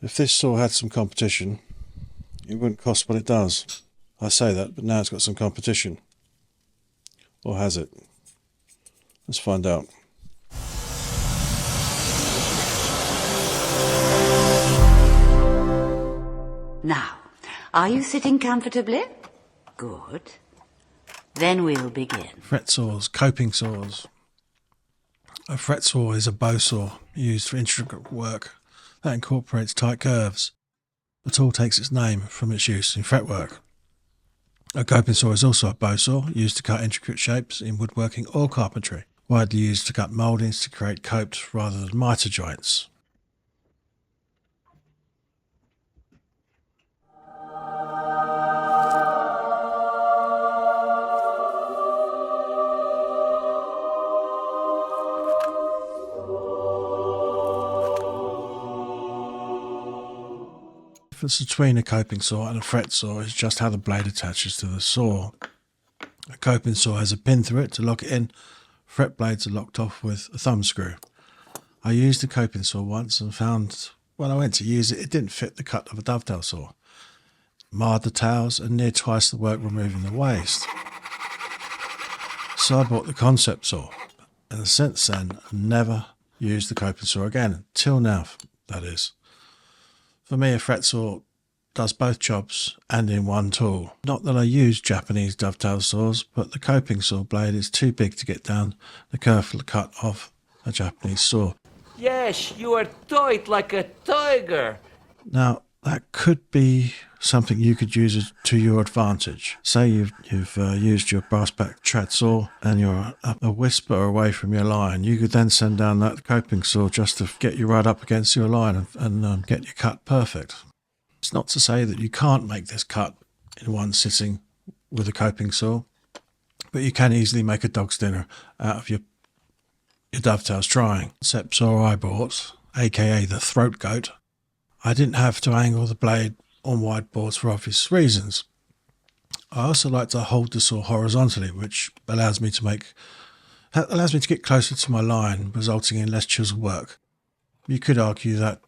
If this saw had some competition, it wouldn't cost what it does. I say that, but now it's got some competition. Or has it? Let's find out. Now, are you sitting comfortably? Good. Then we'll begin. Fret saws, coping saws. A fret saw is a bow saw used for intricate work that incorporates tight curves. The tool takes its name from its use in fretwork. A coping saw is also a bow saw used to cut intricate shapes in woodworking or carpentry, widely used to cut mouldings to create coped rather than mitre joints. The difference between a coping saw and a fret saw is just how the blade attaches to the saw. A coping saw has a pin through it to lock it in. Fret blades are locked off with a thumb screw. I used a coping saw once and found when I went to use it, it didn't fit the cut of a dovetail saw. It marred the tails and near twice the work removing the waste. So I bought the concept saw, and since then I've never used the coping saw again, till now, that is. For me, a fret saw does both jobs and in one tool. Not that I use Japanese dovetail saws, but the coping saw blade is too big to get down the curved cut of a Japanese saw. Yes, you are tight like a tiger. Now, that could be something you could use to your advantage. Say you've used your brass back trad saw and you're a whisper away from your line. You could then send down that coping saw just to get you right up against your line and get your cut perfect. It's not to say that you can't make this cut in one sitting with a coping saw, but you can easily make a dog's dinner out of your dovetails trying. The concept saw I bought, aka the throat goat, I didn't have to angle the blade on wide boards for obvious reasons. I also like to hold the saw horizontally, which allows me to get closer to my line, resulting in less chisel work. You could argue that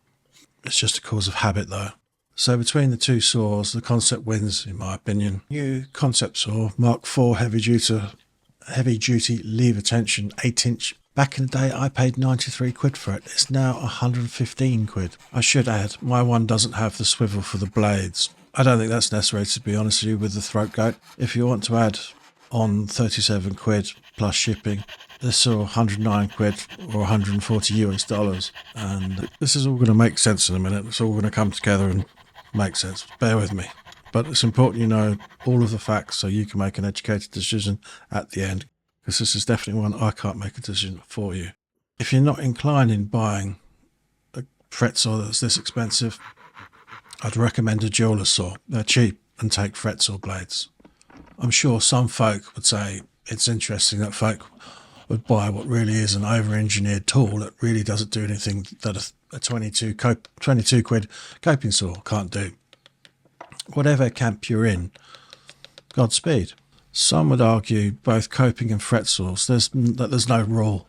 it's just a cause of habit though. So between the two saws, the concept wins in my opinion. New concept saw, MarkV heavy duty lever tension 8-inch. Back in the day, I paid 93 quid for it. It's now 115 quid. I should add, my one doesn't have the swivel for the blades. I don't think that's necessary, to be honest with you, with the throat goat. If you want to add on 37 quid plus shipping, this are 109 quid or 140 US dollars. And this is all going to make sense in a minute. It's all going to come together and make sense. Bear with me. But it's important you know all of the facts so you can make an educated decision at the end. Because this is definitely one I can't make a decision for you. If you're not inclined in buying a fret saw that's this expensive, I'd recommend a jeweler's saw. They're cheap and take fret saw blades. I'm sure some folk would say it's interesting that folk would buy what really is an over-engineered tool that really doesn't do anything that a 22 quid coping saw can't do. Whatever camp you're in, Godspeed. Some would argue both coping and fret saws, there's no rule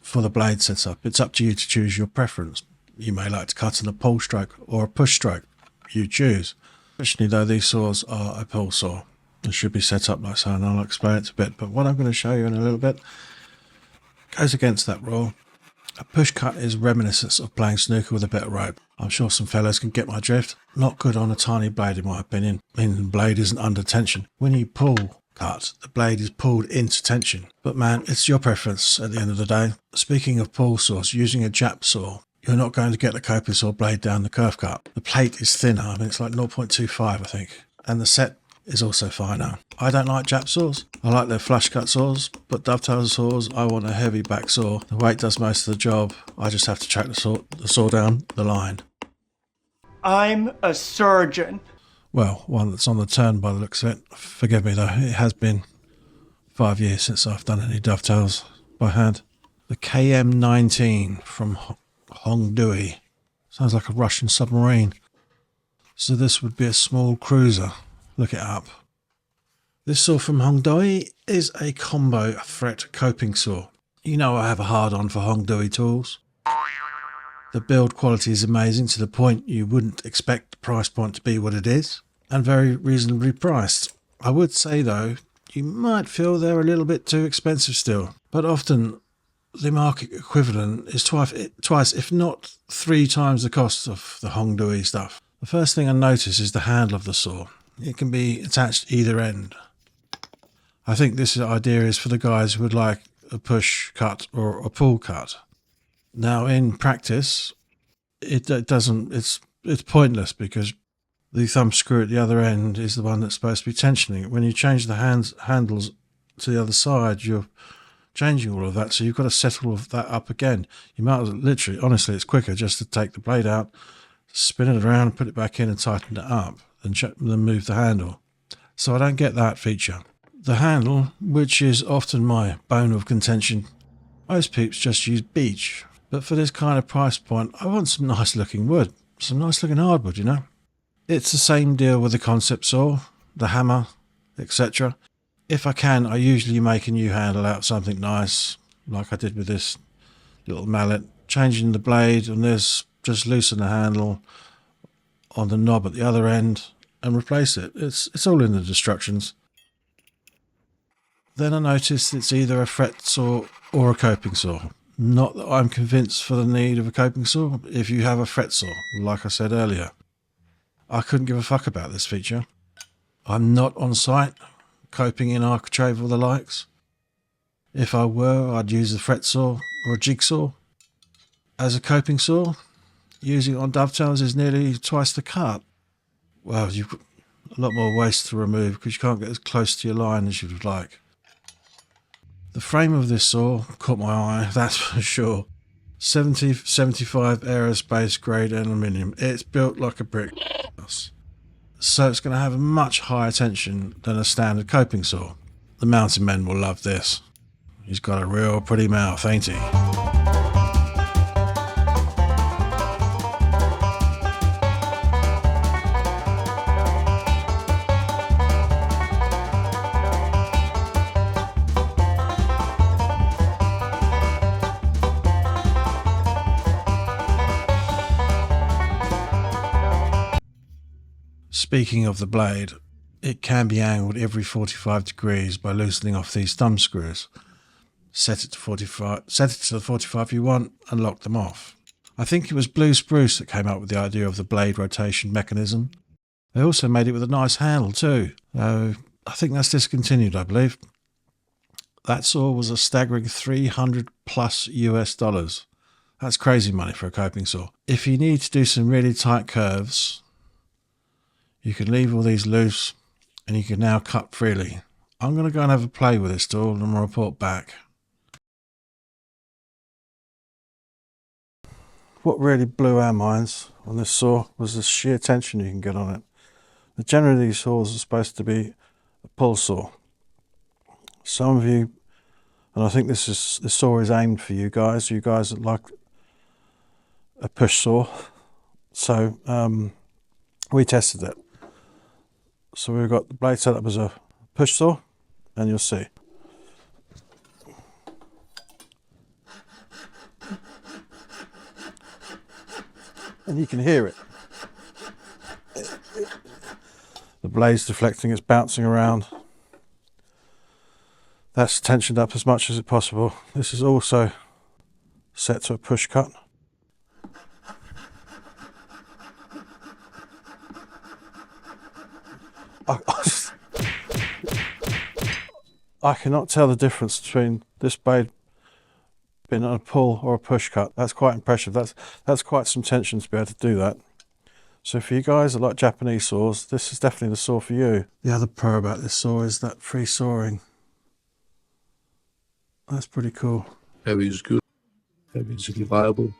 for the blade setup. It's up to you to choose your preference. You may like to cut in a pull stroke or a push stroke. You choose. Especially though these saws are a pull saw. It should be set up like so, and I'll explain it a bit. But what I'm going to show you in a little bit goes against that rule. A push cut is reminiscent of playing snooker with a bit of rope. I'm sure some fellows can get my drift. Not good on a tiny blade in my opinion, meaning the blade isn't under tension. When you pull cut, the blade is pulled into tension. But man, it's your preference at the end of the day. Speaking of pull saws, using a Jap saw, you're not going to get the coping saw blade down the curve cut. The plate is thinner, I mean it's like 0.25 I think. And the set is also finer. I don't like Jap saws. I like their flush cut saws, but dovetail saws, I want a heavy back saw. The weight does most of the job. I just have to track the saw down the line. I'm a surgeon. Well, one that's on the turn by the looks of it. Forgive me though, it has been 5 years since I've done any dovetails by hand. The KM-19 from HongDeoi. Sounds like a Russian submarine. So this would be a small cruiser. Look it up. This saw from HongDeoi is a combo fret coping saw. You know I have a hard on for HongDeoi tools. The build quality is amazing to the point you wouldn't expect the price point to be what it is, and very reasonably priced. I would say though, you might feel they're a little bit too expensive still, but often the market equivalent is twice, if not 3 times the cost of the HongDeoi stuff. The first thing I notice is the handle of the saw. It can be attached either end. I think this idea is for the guys who would like a push cut or a pull cut. Now in practice, it's pointless because the thumb screw at the other end is the one that's supposed to be tensioning it. When you change the handles to the other side, you're changing all of that, so you've got to set all of that up again. You might as well, literally, honestly, it's quicker just to take the blade out, spin it around, put it back in and tighten it up, then move the handle. So I don't get that feature. The handle, which is often my bone of contention, most peeps just use beech. But for this kind of price point, I want some nice looking wood, some nice looking hardwood, you know. It's the same deal with the concept saw, the hammer, etc. If I can, I usually make a new handle out of something nice, like I did with this little mallet, changing the blade on this, just loosen the handle on the knob at the other end and replace it. It's all in the instructions. Then I noticed it's either a fret saw or a coping saw. Not that I'm convinced for the need of a coping saw if you have a fret saw, like I said earlier. I couldn't give a fuck about this feature. I'm not on site, coping in architrave or the likes. If I were, I'd use a fret saw or a jigsaw. As a coping saw, using it on dovetails is nearly twice the cut. Well, you've got a lot more waste to remove because you can't get as close to your line as you'd like. The frame of this saw caught my eye, that's for sure. 70-75 aerospace grade aluminium. It's built like a brick house. So it's going to have a much higher tension than a standard coping saw. The mountain men will love this. He's got a real pretty mouth, ain't he? Speaking of the blade, it can be angled every 45 degrees by loosening off these thumb screws. Set it to the 45 you want and lock them off. I think it was Blue Spruce that came up with the idea of the blade rotation mechanism. They also made it with a nice handle too. I think that's discontinued, I believe. That saw was a staggering $300 plus US. That's crazy money for a coping saw. If you need to do some really tight curves, you can leave all these loose and you can now cut freely. I'm going to go and have a play with this tool and I'll report back. What really blew our minds on this saw was the sheer tension you can get on it. Generally these saws are supposed to be a pull saw. Some of you, and I think this saw is aimed for you guys that like a push saw. So we tested it. So we've got the blade set up as a push saw, and you'll see. And you can hear it. The blade's deflecting, it's bouncing around. That's tensioned up as much as possible. This is also set to a push cut. I cannot tell the difference between this blade being on a pull or a push cut. That's quite impressive. That's quite some tension to be able to do that. So for you guys that like Japanese saws, this is definitely the saw for you. The other pro about this saw is that free sawing. That's pretty cool. Heavy is good. Heavy is reliable.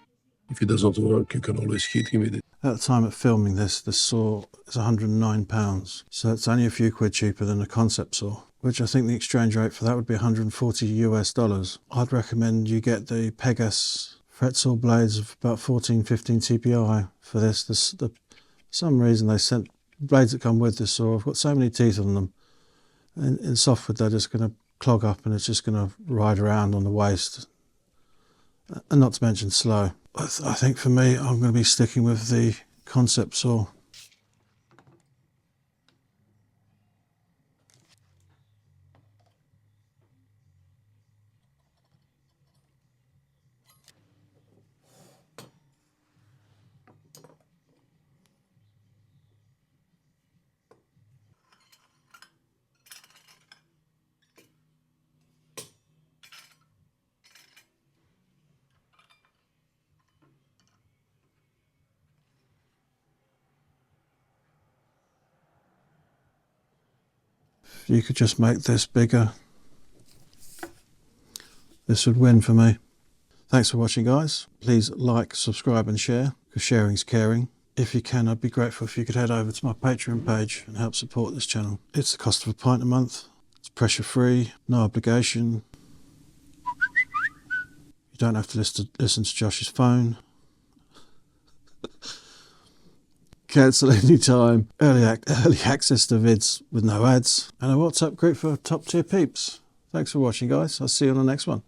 If it doesn't work, you can always hit him with it. At the time of filming this, the saw is £109. So it's only a few quid cheaper than a concept saw, which I think the exchange rate for that would be $140 US. I'd recommend you get the Pegas fret saw blades of about 14-15 TPI for this. For some reason they sent blades that come with this saw. I've got so many teeth on them. In softwood they're just going to clog up and it's just going to ride around on the waist. And not to mention slow. I think for me, I'm going to be sticking with the concept saw. If you could just make this bigger, this would win for me. Thanks for watching, guys. Please like, subscribe and share, because sharing's caring. If you can, I'd be grateful if you could head over to my Patreon page and help support this channel. It's the cost of a pint a month. It's pressure free, no obligation. You don't have to listen to Josh's phone. Cancel any time. Early access to vids with no ads. And a WhatsApp group for top tier peeps. Thanks for watching, guys. I'll see you on the next one.